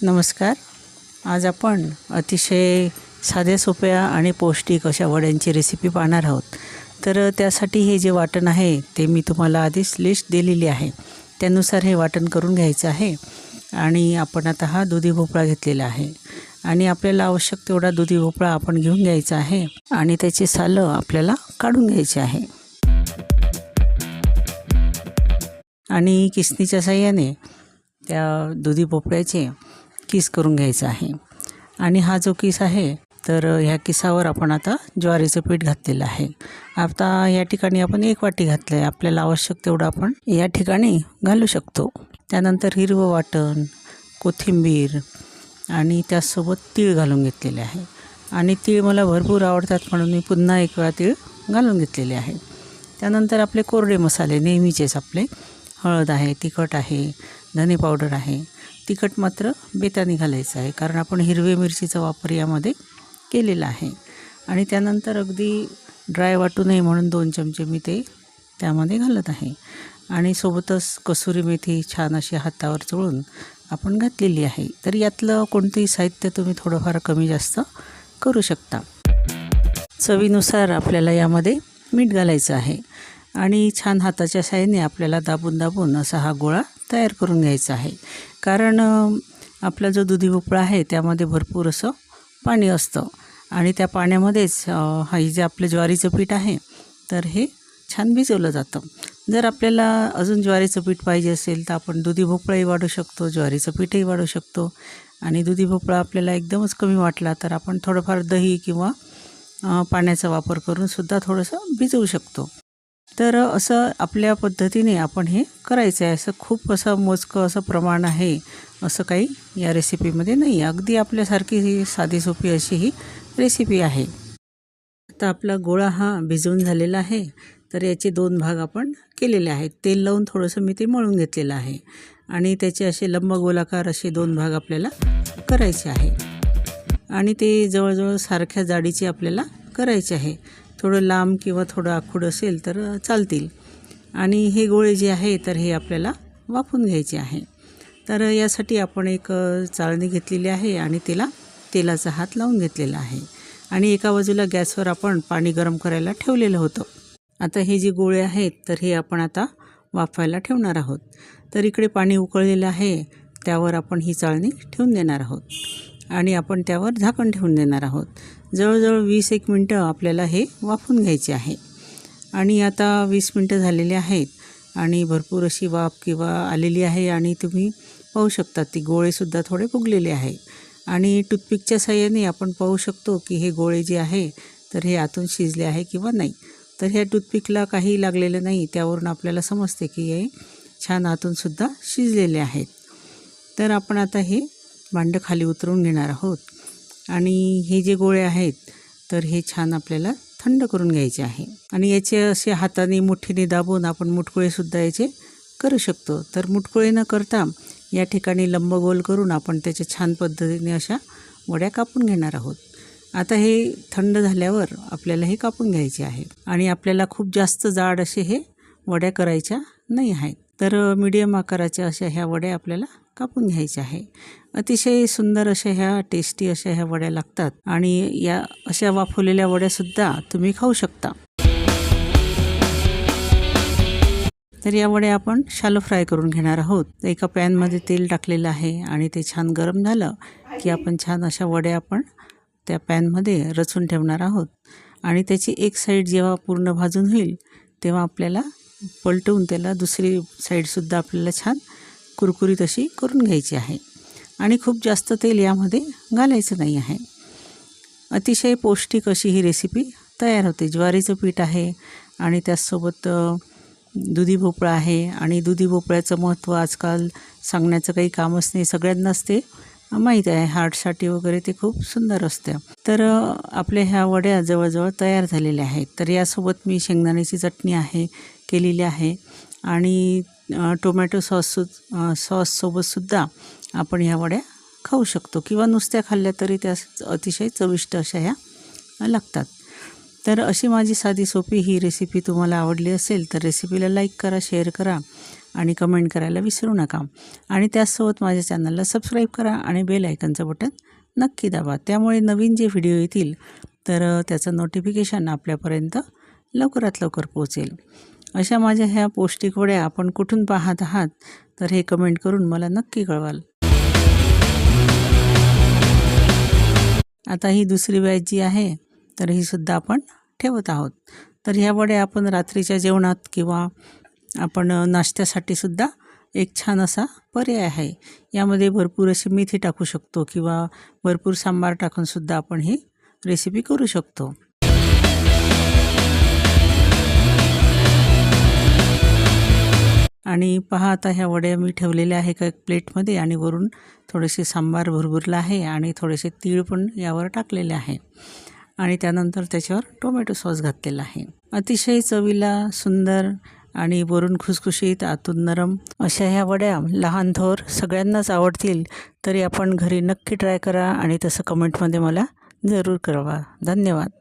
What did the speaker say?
नमस्कार. आज आपण अतिशय साध्या सोप्या आणि पौष्टिक अशा वड्यांची रेसिपी पाहणार आहोत. तर त्यासाठी हे जे वाटण आहे ते मी तुम्हाला आधीच लिस्ट दिलेली आहे, त्यानुसार हे वाटण करून घ्यायचं आहे. आणि आपण आता हा दुधी भोपळा घेतलेला आहे आणि आपल्याला आवश्यक तेवढा दुधी भोपळा आपण घेऊन घ्यायचा आहे आणि त्याची सालं आपल्याला काढून घ्यायची आहे. आणि किसणीच्या साहाय्याने त्या दुधी भोपळ्याचे किस करून घ्यायचं आहे. आणि हा जो किस आहे तर ह्या किसावर आपण आता ज्वारीचं पीठ घातलेलं आहे. आता या ठिकाणी आपण 1 वाटी घातलं आहे. आपल्याला आवश्यक तेवढं आपण या ठिकाणी घालू शकतो. त्यानंतर हिरवं वाटण, कोथिंबीर आणि त्याचसोबत तीळ घालून घेतलेले आहे. आणि तीळ मला भरपूर आवडतात म्हणून मी पुन्हा 1 वेळा तीळ घालून घेतलेले आहे. त्यानंतर आपले कोरडे मसाले नेहमीचेच आपले हळद आहे, तिखट आहे, धने पावडर आहे. तिखट मात्र बेताने घालायचं आहे कारण आपण हिरवी मिरचीचा वापर यामध्ये केलेला आहे. आणि त्यानंतर अगदी ड्राय वाटू नये म्हणून 2 चमचे मी ते त्यामध्ये घालत आहे. आणि सोबतच कसुरी मेथी छान अशी हातावर चोळून आपण घातलेली आहे. तर यातलं कोणतेही साहित्य तुम्ही थोडंफार कमी जास्त करू शकता. चवीनुसार आपल्याला यामध्ये मीठ घालायचं आहे. आणि छान हाताच्या साहाय्याने आपल्याला दाबून असा हा गोळा तयार करून घ्यायचा आहे. कारण आपला जो दुधी भोपळा आहे त्यामध्ये भरपूर असं पाणी असतं आणि त्या पाण्यामध्येच हे जे आपलं ज्वारीचं पीठ आहे तर हे छान भिजवलं जातं. जर आपल्याला अजून ज्वारीचं पीठ पाहिजे असेल तर आपण दुधी भोपळाही वाढू शकतो, ज्वारीचं पीठही वाढू शकतो. आणि दुधी भोपळा आपल्याला एकदमच कमी वाटला तर आपण थोडंफार दही किंवा पाण्याचा वापर करूनसुद्धा थोडंसं भिजवू शकतो. तर असं आपल्या पद्धतीने आपण हे करायचं आहे. असं खूप असं मोजकं असं प्रमाण आहे असं काही या रेसिपीमध्ये नाही आहे. अगदी आपल्यासारखी ही साधी सोपी अशी ही रेसिपी आहे. आता आपला गोळा हा भिजवून झालेला आहे. तर याचे 2 भाग आपण केलेले आहेत. तेल लावून थोडंसं मी ते मळून घेतलेलं आहे आणि त्याचे असे लंबगोलाकार असे 2 भाग आपल्याला करायचे आहे. आणि ते जवळजवळ सारख्या जाडीचे आपल्याला करायचे आहे. थोडं लांब किंवा थोडं आखूड असेल तर चालतील. आणि हे गोळे जे आहे तर हे आपल्याला वाफवून घ्यायचे आहे. तर यासाठी आपण एक चाळणी घेतलेली आहे आणि तिला तेलाचा हात लावून घेतलेला आहे. आणि एका बाजूला गॅसवर आपण पाणी गरम करायला ठेवलेलं होतं. आता हे जे गोळे आहेत तर हे आपण आता वाफवायला ठेवणार आहोत. तर इकडे पाणी उकळलेलं आहे, त्यावर आपण ही चाळणी ठेवून देणार आहोत आणि आपण त्यावर झाकण ठेवून देणार आहोत. जवळजवळ 20-1 मिनटं आपल्याला हे वाफवून घ्यायचे आहे. आणि आता 20 मिनटं झालेले आहेत आणि भरपूर अशी वाफ किंवा आलेली आहे. आणि तुम्ही पाहू शकता ती गोळेसुद्धा थोडे फुगलेले आहे. आणि टूथपिकच्या साहाय्याने आपण पाहू शकतो की हे गोळे जे आहे तर हे आतून शिजले आहे किंवा नाही. तर ह्या टूथपिकला काही लागलेलं नाही, त्यावरून आपल्याला समजते की हे छान आतूनसुद्धा शिजलेले आहेत. तर आपण आता हे भांडं खाली उतरवून घेणार आहोत. आणि हे जे गोळे आहेत तर हे छान आपल्याला थंड करून घ्यायचे आहे. आणि याचे असे हाताने मुठीने दाबून आपण मुटकुळेसुद्धा याचे करू शकतो. तर मुटकुळे न करता या ठिकाणी लंबगोल करून आपण त्याच्या छान पद्धतीने अशा वड्या कापून घेणार आहोत. आता हे थंड झाल्यावर आपल्याला हे कापून घ्यायचे आहे. आणि आपल्याला खूप जास्त जाड असे हे वड्या करायच्या नाही आहेत. तर मीडियम आकाराच्या अशा ह्या वड्या आपल्याला कापून घ्यायच्या आहे. अतिशय सुंदर अशा ह्या टेस्टी अशा ह्या वड्या लागतात. आणि या अशा वाफवलेल्या वड्यासुद्धा तुम्ही खाऊ शकता. तर या वड्या आपण शॅलो फ्राय करून घेणार आहोत. एका पॅनमध्ये तेल टाकलेलं आहे आणि ते छान गरम झालं की आपण छान अशा वड्या आपण त्या पॅनमध्ये रचून ठेवणार आहोत. आणि त्याची एक साईड जेव्हा पूर्ण भाजून होईल तेव्हा आपल्याला पलटवून त्याला दुसरी साईडसुद्धा आपल्याला छान कुरकुरीत अशी करून घ्यायची आहे. आणि खूप जास्त तेल यामध्ये घालायचं नाही आहे. अतिशय पौष्टिक अशी ही रेसिपी तयार होते. ज्वारीचं पीठ आहे आणि त्याचसोबत दुधी भोपळा आहे. आणि दुधी भोपळ्याचं महत्त्व आजकाल सांगण्याचं काही कामच नाही, सगळ्यांनाच ते माहीत आहे. हार्टसाठी वगैरे ते खूप सुंदर असते. तर आपल्या ह्या वड्या जवळजवळ तयार झालेल्या आहेत. तर यासोबत मी शेंगदाण्याची चटणी आहे केलेली आहे. आणि टोमॅटो सॉससोबतसुद्धा आपण ह्या वड्या खाऊ शकतो किंवा नुसत्या खाल्ल्या तरी त्या अतिशय चविष्ट अशा ह्या लागतात. तर अशी माझी साधी सोपी ही रेसिपी तुम्हाला आवडली असेल तर रेसिपीला लाईक करा, शेअर करा आणि कमेंट करायला विसरू नका. आणि त्याचसोबत माझ्या चॅनलला सबस्क्राईब करा आणि बेल आयकनचं बटन नक्की दाबा. त्यामुळे नवीन जे व्हिडिओ येतील तर त्याचं नोटिफिकेशन आपल्यापर्यंत लवकरात लवकर पोहोचेल. अशा माझ्या ह्या पौष्टिक वड्या आपण कुठून पाहत आहात तर हे कमेंट करून मला नक्की कळवाल. आता ही दुसरी बॅच जी आहे तर ही सुद्धा आपण ठेवत आहोत. तर ह्या वड्या आपण रात्रीच्या जेवणात किंवा आपण नाश्त्यासाठी सुद्धा एक छान असा पर्याय आहे. यामध्ये भरपूर अशी मेथी टाकू शकतो किंवा भरपूर सांबार टाकून सुद्धा आपण ही रेसिपी करू शकतो. आणि पहा आता ह्या वड्या मी ठेवलेल्या आहे एका प्लेटमध्ये आणि वरून थोडेसे सांबार भरभरला आहे आणि थोडेसे तीळ पण यावर टाकलेले आहे आणि त्यानंतर त्याच्यावर टोमॅटो सॉस घातलेला आहे. अतिशय चवीला सुंदर आणि वरून खुसखुशीत आतून नरम अशा ह्या वड्या लहान थोर सगळ्यांनाच आवडतील. तरी आपण घरी नक्की ट्राय करा आणि तसं कमेंटमध्ये मला जरूर कळवा. धन्यवाद.